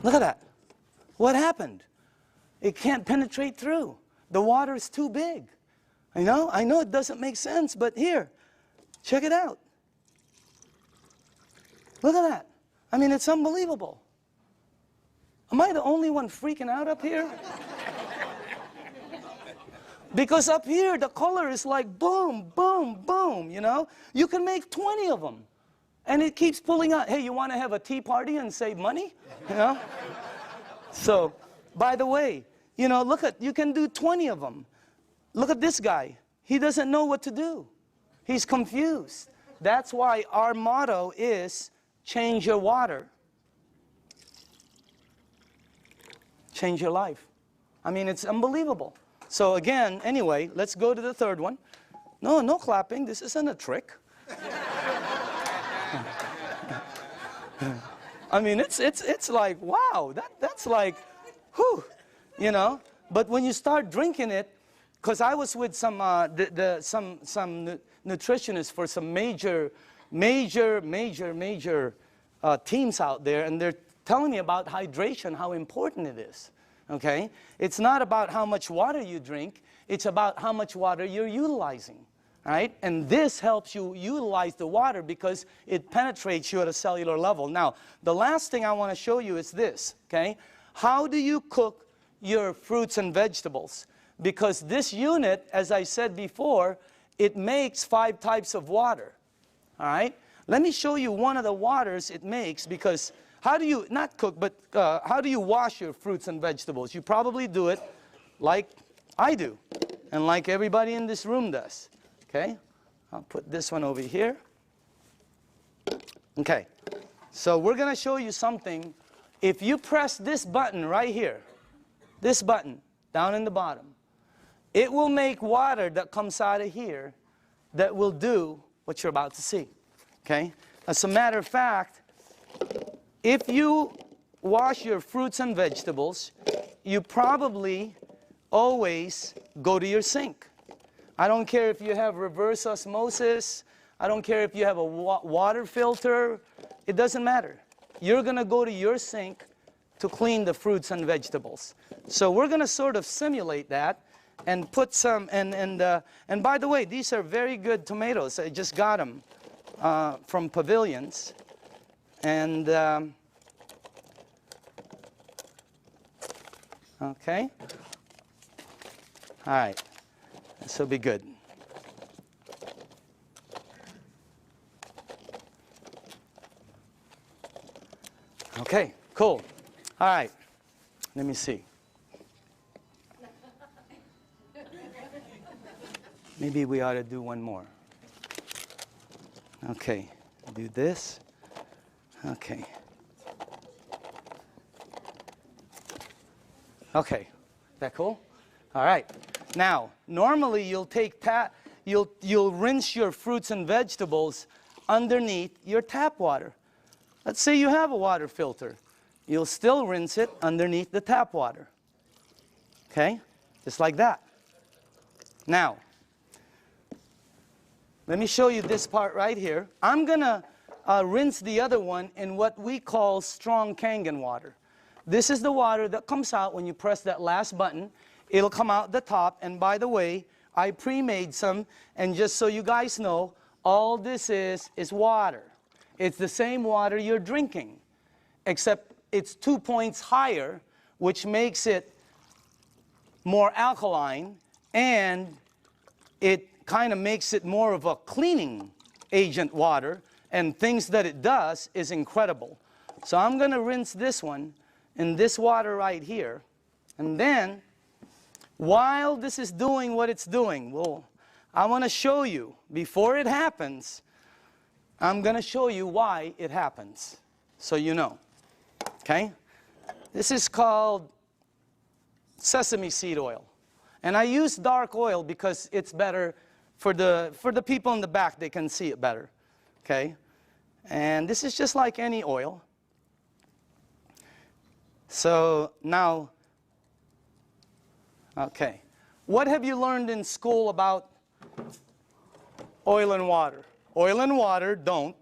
Look at that. What happened? It can't penetrate through. The water is too big. I know it doesn't make sense, but here, check it out. Look at that. I mean, it's unbelievable. Am I the only one freaking out up here? Because up here, the color is like boom, boom, boom, you know? You can make 20 of them. And it keeps pulling out. Hey, you want to have a tea party and save money? You know? So, by the way, you know, look at, you can do 20 of them. Look at this guy. He doesn't know what to do. He's confused. That's why our motto is, change your water. Change your life. I mean, it's unbelievable. So again, anyway, let's go to the third one. No clapping. This isn't a trick. I mean, it's like, wow, that's like, whew, you know. But when you start drinking it, because I was with some nutritionists for some major teams out there, and they're telling me about hydration, how important it is. Okay, it's not about how much water you drink; it's about how much water you're utilizing. Right? And this helps you utilize the water because it penetrates you at a cellular level. Now, the last thing I want to show you is this, okay? How do you cook your fruits and vegetables? Because this unit, as I said before, it makes 5 types of water, all right? Let me show you one of the waters it makes, because how do you, not cook, but how do you wash your fruits and vegetables? You probably do it like I do, and like everybody in this room does. Okay, I'll put this one over here. Okay, so we're going to show you something. If you press this button right here, this button down in the bottom, it will make water that comes out of here that will do what you're about to see. Okay, as a matter of fact, if you wash your fruits and vegetables, you probably always go to your sink. I don't care if you have reverse osmosis. I don't care if you have a water filter. It doesn't matter. You're going to go to your sink to clean the fruits and vegetables. So we're going to sort of simulate that and put some, and by the way, these are very good tomatoes. I just got them from Pavilions. And, okay. All right. This will be good. Okay, cool. All right, let me see. Maybe we ought to do one more. Okay, do this. Okay. Okay, is that cool? All right. Now, normally you'll take you'll rinse your fruits and vegetables underneath your tap water. Let's say you have a water filter. You'll still rinse it underneath the tap water. Okay? Just like that. Now, let me show you this part right here. I'm going to rinse the other one in what we call strong Kangen water. This is the water that comes out when you press that last button. It'll come out the top, and by the way, I pre-made some, and just so you guys know, all this is water. It's the same water you're drinking, except it's 2 points higher, which makes it more alkaline, and it kind of makes it more of a cleaning agent water, and things that it does is incredible. So I'm going to rinse this one in this water right here, and then while this is doing what it's doing, well, I want to show you, before it happens, I'm going to show you why it happens, so you know. Okay? This is called sesame seed oil. And I use dark oil because it's better for the people in the back. They can see it better. Okay? And this is just like any oil. So now, okay. What have you learned in school about oil and water? Oil and water don't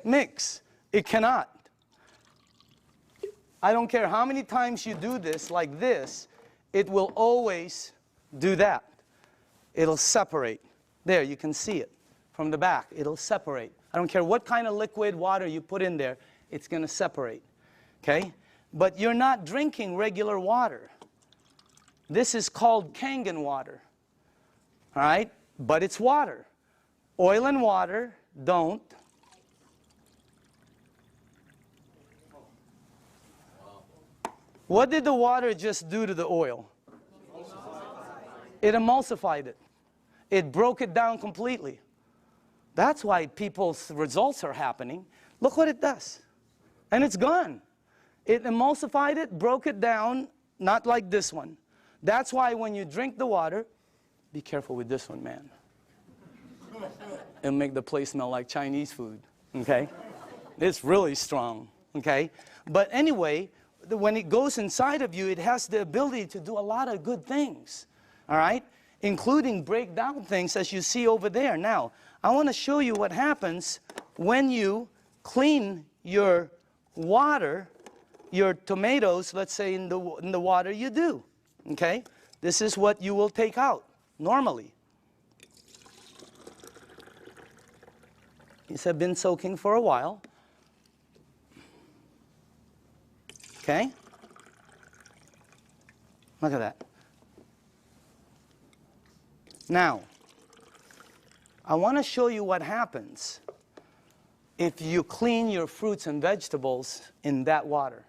mix. It cannot. I don't care how many times you do this like this, it will always do that. It'll separate. There, you can see it from the back. It'll separate. I don't care what kind of liquid water you put in there, it's going to separate. Okay? But you're not drinking regular water. This is called Kangen water. All right? But it's water. Oil and water don't. What did the water just do to the oil? It emulsified it. It broke it down completely. That's why people's results are happening. Look what it does. And it's gone. It emulsified it, broke it down, not like this one. That's why when you drink the water, be careful with this one, man. It'll make the place smell like Chinese food, okay? It's really strong, okay? But anyway, when it goes inside of you, it has the ability to do a lot of good things, all right? Including break down things as you see over there. Now, I want to show you what happens when you clean your water, your tomatoes, let's say in the water you do, okay? This is what you will take out normally. These have been soaking for a while. Okay? Look at that. Now, I want to show you what happens if you clean your fruits and vegetables in that water.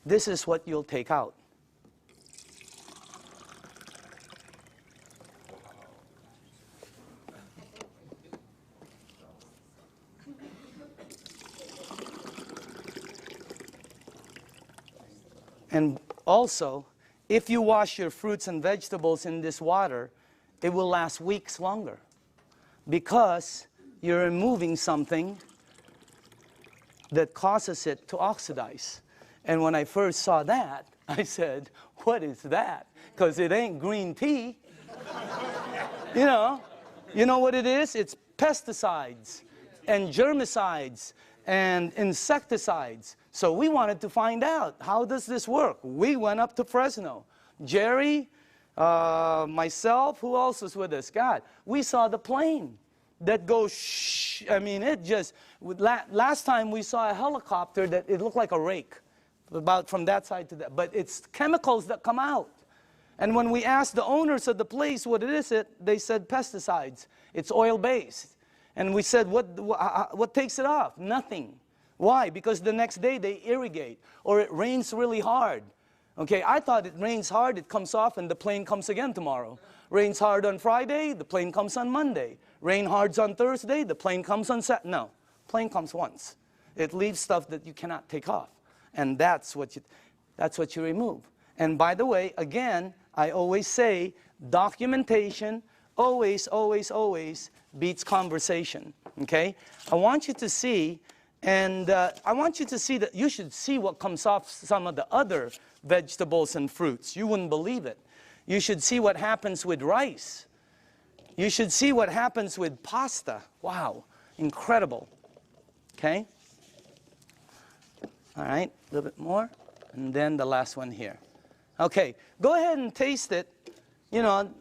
This is what you'll take out. And also, if you wash your fruits and vegetables in this water, it will last weeks longer because you're removing something that causes it to oxidize. And when I first saw that, I said, what is that? Because it ain't green tea. You know what it is? It's pesticides and germicides and insecticides. So we wanted to find out, how does this work? We went up to Fresno. Jerry, myself, who else was with us? God, we saw the plane that goes shh. I mean, it just, last time we saw a helicopter that it looked like a rake, about from that side to that. But it's chemicals that come out. And when we asked the owners of the place what it is, they said pesticides. It's oil-based. And we said, what takes it off? Nothing. Why? Because the next day they irrigate, or it rains really hard. Okay, I thought it rains hard, it comes off, and the plane comes again tomorrow. Rains hard on Friday, the plane comes on Monday. Rain hard on Thursday, the plane comes on Saturday. No, plane comes once. It leaves stuff that you cannot take off. And that's what you remove. And by the way, again, I always say, documentation always, always, always beats conversation. Okay? I want you to see, and I want you to see that you should see what comes off some of the other vegetables and fruits. You wouldn't believe it. You should see what happens with rice. You should see what happens with pasta. Wow, incredible. Okay? All right, a little bit more. And then the last one here. Okay, go ahead and taste it. You know,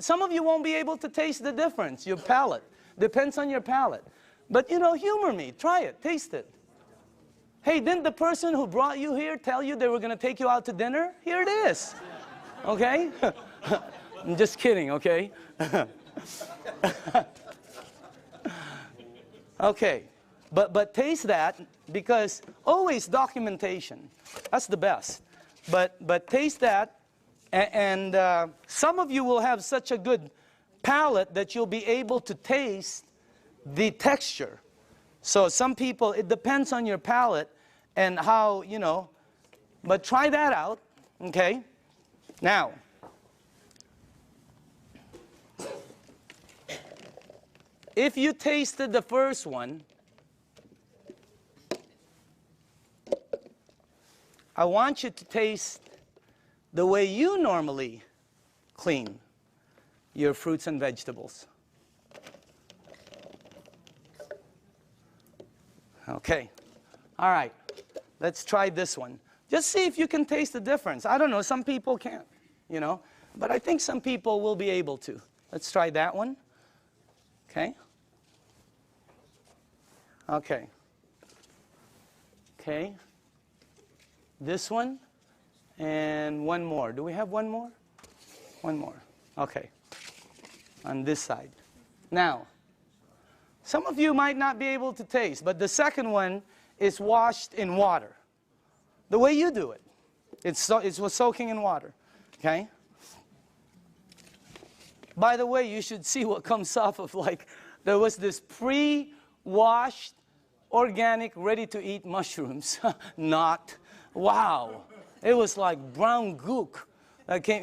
some of you won't be able to taste the difference, your palate. Depends on your palate. But, you know, humor me. Try it. Taste it. Hey, didn't the person who brought you here tell you they were going to take you out to dinner? Here it is. Okay? I'm just kidding, okay? Okay. But taste that, because always documentation. That's the best. But taste that, and some of you will have such a good palate that you'll be able to taste the texture. So some people, it depends on your palate and how, you know, but try that out, okay? Now, if you tasted the first one, I want you to taste the way you normally clean your fruits and vegetables. Okay. All right. Let's try this one. Just see if you can taste the difference. I don't know, some people can't, you know, but I think some people will be able to. Let's try that one. Okay. Okay. Okay. This one and one more. Do we have one more? One more. Okay. On this side. Now, some of you might not be able to taste, but the second one is washed in water. The way you do it. It was soaking in water. Okay? By the way, you should see what comes off of, like, there was this pre-washed, organic, ready-to-eat mushrooms. Not. Wow. It was like brown gook.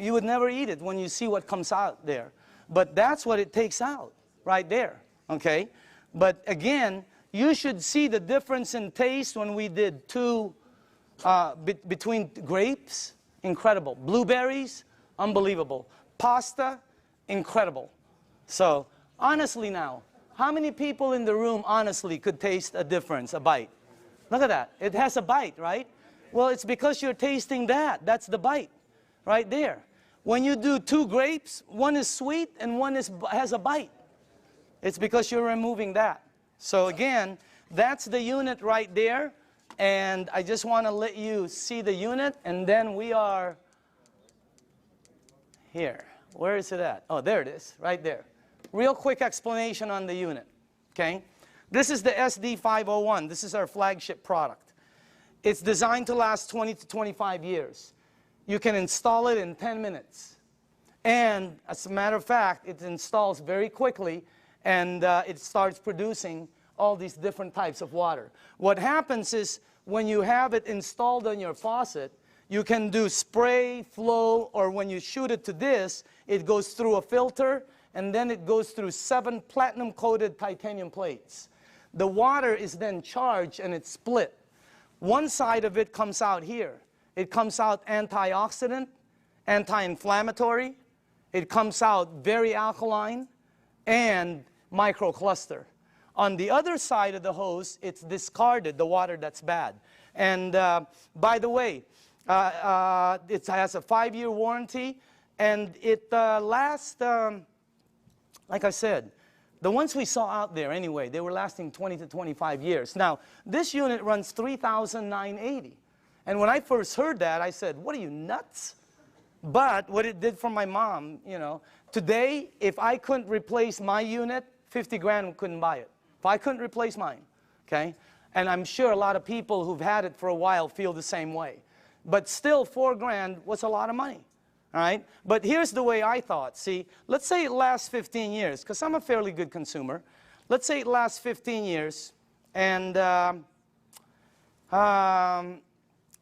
You would never eat it when you see what comes out there. But that's what it takes out, right there. Okay? But again, you should see the difference in taste when we did between grapes, incredible. Blueberries, unbelievable. Pasta, incredible. So, honestly now, how many people in the room honestly could taste a difference, a bite? Look at that. It has a bite, right? Well, it's because you're tasting that. That's the bite, right there. When you do two grapes, one is sweet and one has a bite. It's because you're removing that. So again, that's the unit right there. And I just want to let you see the unit, and then we are here. Where is it at? Oh, there it is, right there. Real quick explanation on the unit, okay? This is the SD501. This is our flagship product. It's designed to last 20 to 25 years. You can install it in 10 minutes. And as a matter of fact, it installs very quickly, and it starts producing all these different types of water. What happens is when you have it installed on your faucet, you can do spray, flow, or when you shoot it to this, it goes through a filter, and then it goes through 7 platinum-coated titanium plates. The water is then charged and it's split. One side of it comes out here. It comes out antioxidant, anti-inflammatory. It comes out very alkaline and microcluster. On the other side of the hose, it's discarded, the water that's bad. And by the way, it has a 5-year warranty, and it lasts, like I said, the ones we saw out there anyway, they were lasting 20 to 25 years. Now, this unit runs $3,980. And when I first heard that, I said, what are you, nuts? But what it did for my mom, you know, today, if I couldn't replace my unit, 50 grand couldn't buy it. If I couldn't replace mine, okay? And I'm sure a lot of people who've had it for a while feel the same way. But still, 4 grand was a lot of money, all right? But here's the way I thought. See, let's say it lasts 15 years, because I'm a fairly good consumer. Let's say it lasts 15 years, and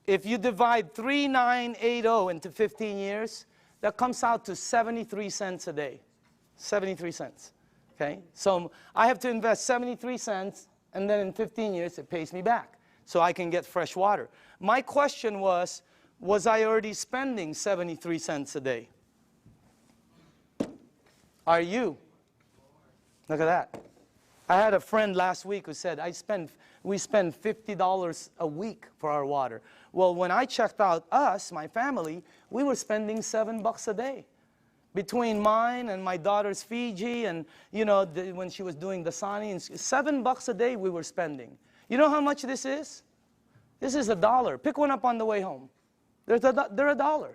if you divide 3,980 into 15 years, that comes out to 73 cents a day. 73 cents. Okay? So I have to invest 73 cents, and then in 15 years it pays me back. So I can get fresh water. My question was I already spending 73 cents a day? Are you? Look at that. I had a friend last week who said, we spend $50 a week for our water. Well, when I checked out my family, we were spending $7 a day. Between mine and my daughter's Fiji and, you know, when she was doing the Sani, $7 a day we were spending. You know how much this is? This is $1. Pick one up on the way home. They're $1.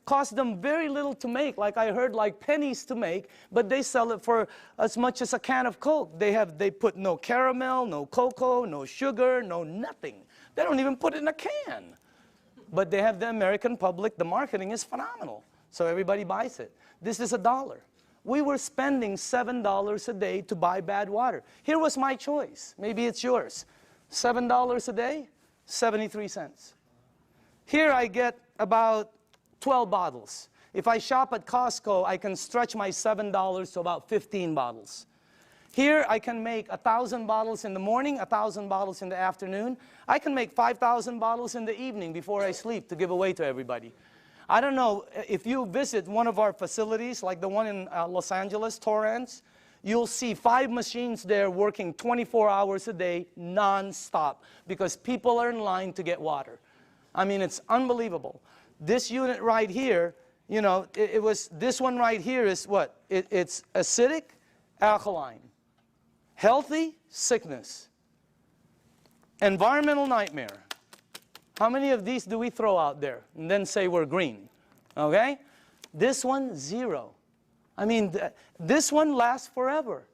Cost them very little to make, like I heard, like pennies to make, but they sell it for as much as a can of Coke. They put no caramel, no cocoa, no sugar, no nothing. They don't even put it in a can. But they have the American public, the marketing is phenomenal. So everybody buys it. This is $1. We were spending $7 a day to buy bad water. Here was my choice. Maybe it's yours. $7 a day, 73 cents. Here I get about 12 bottles. If I shop at Costco, I can stretch my $7 to about 15 bottles. Here I can make 1,000 bottles in the morning, 1,000 bottles in the afternoon. I can make 5,000 bottles in the evening before I sleep to give away to everybody. I don't know, if you visit one of our facilities, like the one in Los Angeles, Torrance, you'll see 5 machines there working 24 hours a day, non-stop, because people are in line to get water. I mean, it's unbelievable. This unit right here, you know, it was, this one right here is what? It's acidic, alkaline. Healthy, sickness. Environmental nightmare. How many of these do we throw out there and then say we're green? Okay? This one, 0. I mean, this one lasts forever.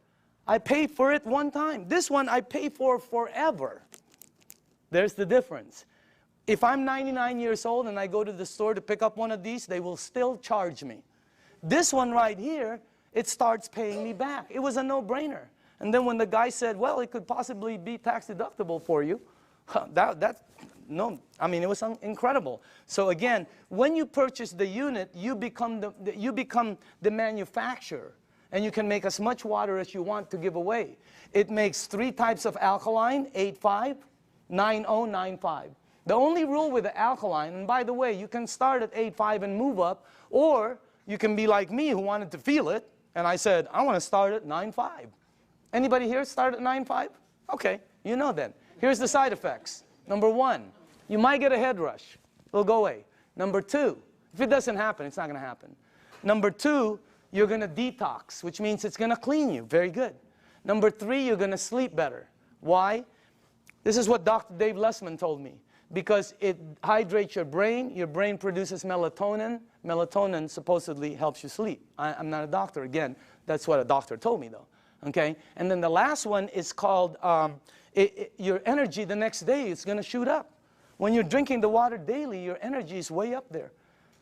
I pay for it one time. This one I pay for forever. There's the difference. If I'm 99 years old and I go to the store to pick up one of these, they will still charge me. This one right here, it starts paying me back. It was a no-brainer. And then when the guy said, well, it could possibly be tax deductible for you, no, I mean, it was incredible. So again, when you purchase the unit, you become the manufacturer. And you can make as much water as you want to give away. It makes 3 types of alkaline, 8.5, 9.0, 9.5. The only rule with the alkaline, and by the way, you can start at 8.5 and move up, or you can be like me who wanted to feel it, and I said, I want to start at 9.5. Anybody here start at 9.5? Okay, you know then. Here's the side effects. Number 1, you might get a head rush. It'll go away. Number 2, if it doesn't happen, it's not going to happen. Number 2, you're going to detox, which means it's going to clean you. Very good. Number 3, you're going to sleep better. Why? This is what Dr. Dave Lessman told me. Because it hydrates your brain produces melatonin. Melatonin supposedly helps you sleep. I'm not a doctor. Again, that's what a doctor told me though. Okay? And then the last one is called, your energy the next day is going to shoot up. When you're drinking the water daily, your energy is way up there.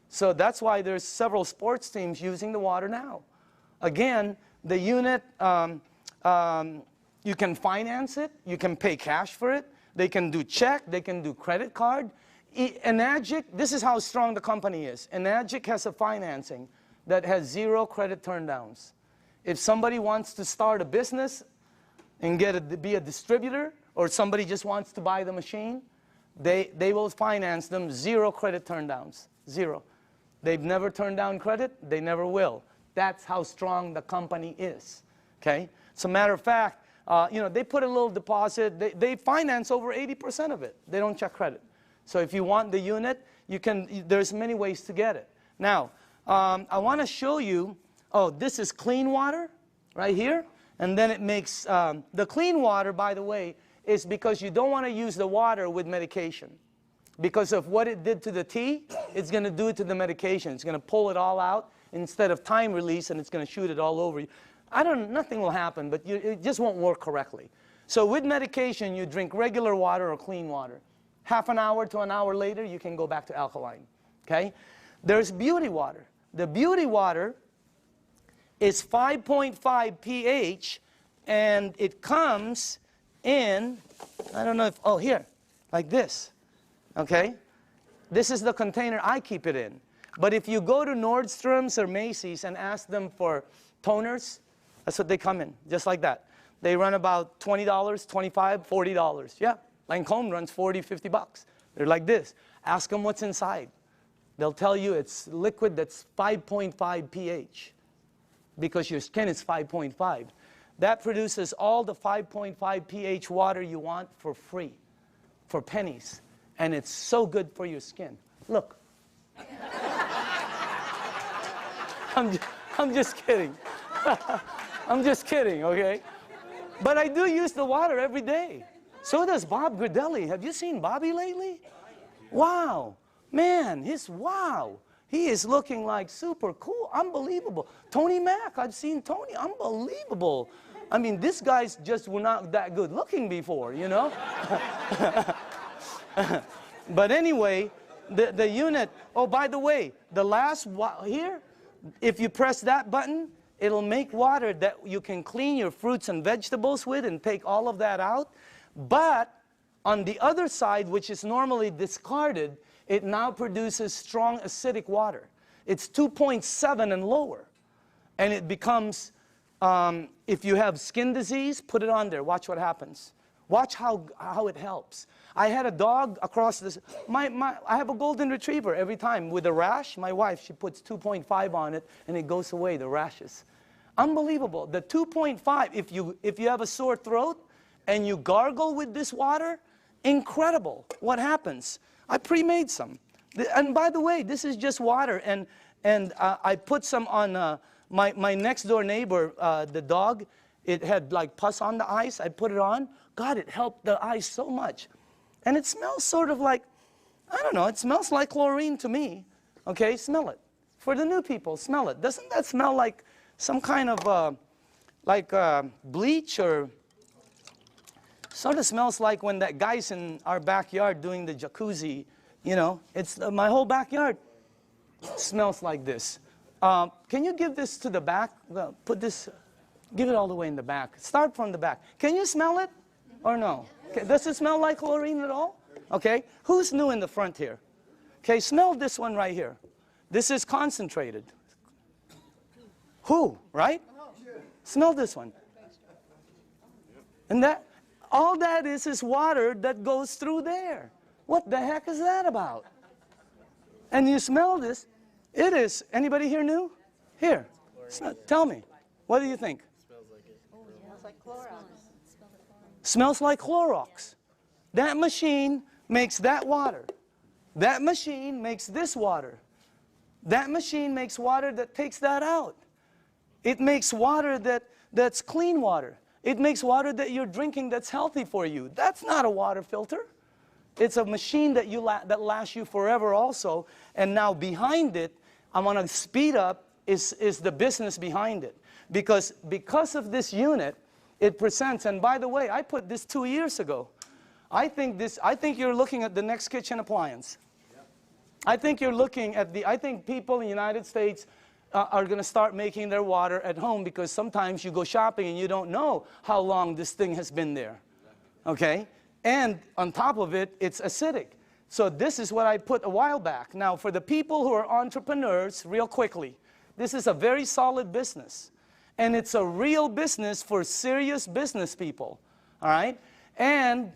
So that's why there's several sports teams using the water now. Again, the unit, you can finance it. You can pay cash for it. They can do check. They can do credit card. Enagic, this is how strong the company is. Enagic has a financing that has 0 credit turndowns. If somebody wants to start a business and be a distributor, or somebody just wants to buy the machine, they will finance them 0 credit turndowns. 0. They've never turned down credit. They never will. That's how strong the company is. Okay? As a matter of fact, you know, they put a little deposit. They finance over 80% of it. They don't check credit. So if you want the unit, there's many ways to get it. Now, I want to show you, this is clean water right here. And then it makes, the clean water, by the way, is because you don't want to use the water with medication. Because of what it did to the tea, it's going to do it to the medication. It's going to pull it all out instead of time release, and it's going to shoot it all over you. Nothing will happen, but it just won't work correctly. So with medication, you drink regular water or clean water. Half an hour to an hour later, you can go back to alkaline. Okay? There's beauty water. The beauty water is 5.5 pH, and it comes in, I don't know if, here, like this. Okay? This is the container I keep it in. But if you go to Nordstrom's or Macy's and ask them for toners, that's what they come in, just like that. They run about $20, $25, $40. Yeah, Lancome runs 40, 50 bucks. They're like this. Ask them what's inside. They'll tell you it's liquid that's 5.5 pH because your skin is 5.5. That produces all the 5.5 pH water you want for free, for pennies. And it's so good for your skin. Look. I'm just kidding. I'm just kidding, okay? But I do use the water every day. So does Bob Gridelli. Have you seen Bobby lately? Wow. Man, wow. He is looking like super cool. Unbelievable. Tony Mack, I've seen Tony. Unbelievable. I mean, these guys just were not that good looking before, you know? But anyway, the unit, by the way, the last here, if you press that button, it'll make water that you can clean your fruits and vegetables with and take all of that out. But on the other side, which is normally discarded, it now produces strong acidic water. It's 2.7 and lower. And it becomes, if you have skin disease, put it on there. Watch what happens. Watch how it helps. I had a dog across this. I have a golden retriever every time with a rash. My wife, she puts 2.5 on it, and it goes away, the rashes. Unbelievable. The 2.5, if you have a sore throat and you gargle with this water, incredible. What happens? I pre-made some. And by the way, this is just water. And I put some on my next door neighbor, the dog. It had like pus on the ice. I put it on. God, it helped the ice so much. And it smells sort of like, I don't know, it smells like chlorine to me. Okay, smell it. For the new people, smell it. Doesn't that smell like some kind of bleach, or sort of smells like when that guy's in our backyard doing the jacuzzi, you know? It's my whole backyard smells like this. Can you give this to the back? Well, put this, give it all the way in the back. Start from the back. Can you smell it or no? Okay. Does it smell like chlorine at all? Okay. Who's new in the front here? Okay, smell this one right here. This is concentrated. Who, right? Smell this one. And that, all that is water that goes through there. What the heck is that about? And you smell this. It is, anybody here new? Here, tell me. What do you think? Smells like it. Oh, yeah. Smells like Clorox. Smells like Clorox. That machine makes that water. That machine makes this water. That machine makes water that takes that out. It makes water that's clean water. It makes water that you're drinking that's healthy for you. That's not a water filter. It's a machine that that lasts you forever also. And now behind it, I want to speed up, is the business behind it. Because of this unit, it presents, and by the way, I put this 2 years ago. I think you're looking at the next kitchen appliance. Yep. I think you're looking at I think people in the United States are going to start making their water at home, because sometimes you go shopping and you don't know how long this thing has been there. Okay? And on top of it, it's acidic. So this is what I put a while back. Now, for the people who are entrepreneurs, real quickly, this is a very solid business. And it's a real business for serious business people. All right? And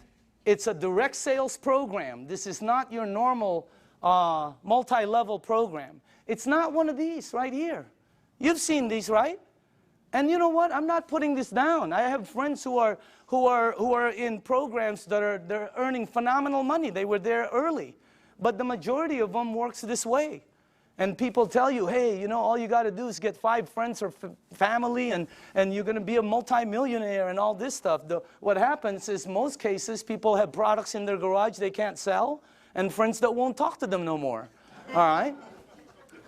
it's a direct sales program. This is not your normal multi-level program. It's not one of these right here. You've seen these, right? And you know what? I'm not putting this down. I have friends who are in programs they're earning phenomenal money. They were there early. But the majority of them works this way. And people tell you, hey, you know, all you got to do is get 5 friends or family, and you're going to be a multimillionaire and all this stuff. What happens is, most cases, people have products in their garage they can't sell, and friends that won't talk to them no more. All right?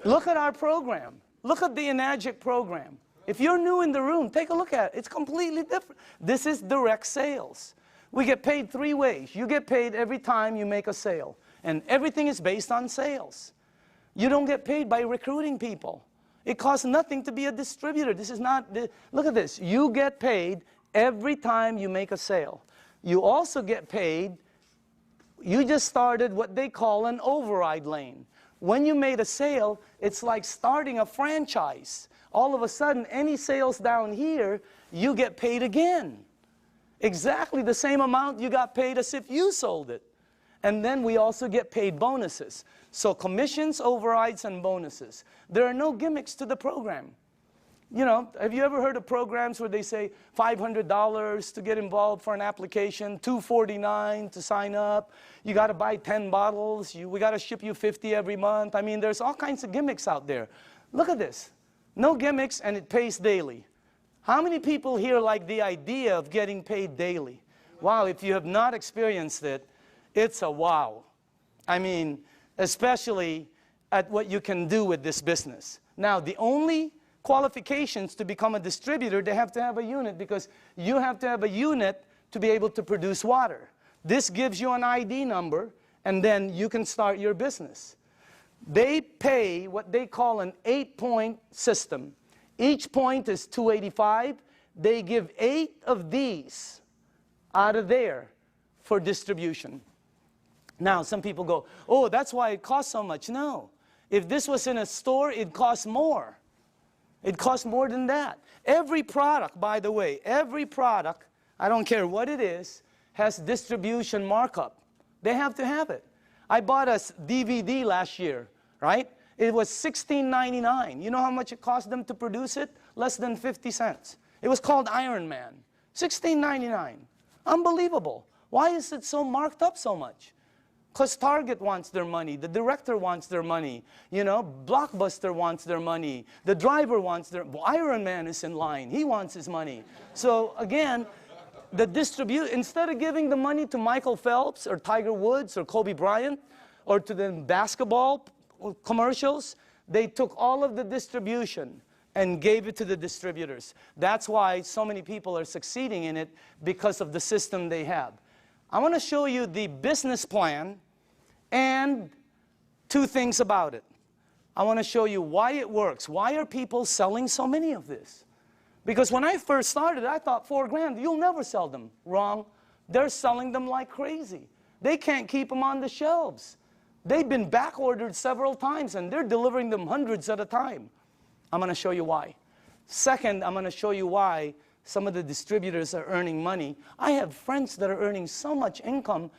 Look at our program. Look at the Enagic program. If you're new in the room, take a look at it. It's completely different. This is direct sales. We get paid 3 ways. You get paid every time you make a sale. And everything is based on sales. You don't get paid by recruiting people. It costs nothing to be a distributor. This is not, look at this. You get paid every time you make a sale. You also get paid, you just started what they call an override lane. When you made a sale, it's like starting a franchise. All of a sudden, any sales down here, you get paid again. Exactly the same amount you got paid as if you sold it. And then we also get paid bonuses. So commissions, overrides, and bonuses. There are no gimmicks to the program. You know, have you ever heard of programs where they say $500 to get involved for an application, $249 to sign up, you got to buy 10 bottles, we got to ship you 50 every month. I mean, there's all kinds of gimmicks out there. Look at this. No gimmicks, and it pays daily. How many people here like the idea of getting paid daily? Wow, if you have not experienced it, it's a wow. I mean, especially at what you can do with this business. Now, the only qualifications to become a distributor, they have to have a unit, because you have to have a unit to be able to produce water. This gives you an ID number, and then you can start your business. They pay what they call an 8-point system. Each point is $285. They give 8 of these out of there for distribution. Now, some people go, oh, that's why it costs so much. No. If this was in a store, it costs more. It costs more than that. Every product, by the way, every product, I don't care what it is, has distribution markup. They have to have it. I bought a DVD last year, right? It was $16.99. You know how much it cost them to produce it? Less than 50 cents. It was called Iron Man. $16.99. Unbelievable. Why is it so marked up so much? Because Target wants their money, the director wants their money, you know, Blockbuster wants their money, the driver wants their, Iron Man is in line, he wants his money. So again, instead of giving the money to Michael Phelps or Tiger Woods or Kobe Bryant or to the basketball commercials, they took all of the distribution and gave it to the distributors. That's why so many people are succeeding in it, because of the system they have. I want to show you the business plan and two things about it. I want to show you why it works. Why are people selling so many of this? Because when I first started, I thought $4,000, you'll never sell them. Wrong. They're selling them like crazy. They can't keep them on the shelves. They've been back ordered several times, and they're delivering them hundreds at a time. I'm going to show you why. Second, I'm going to show you why some of the distributors are earning money. I have friends that are earning so much income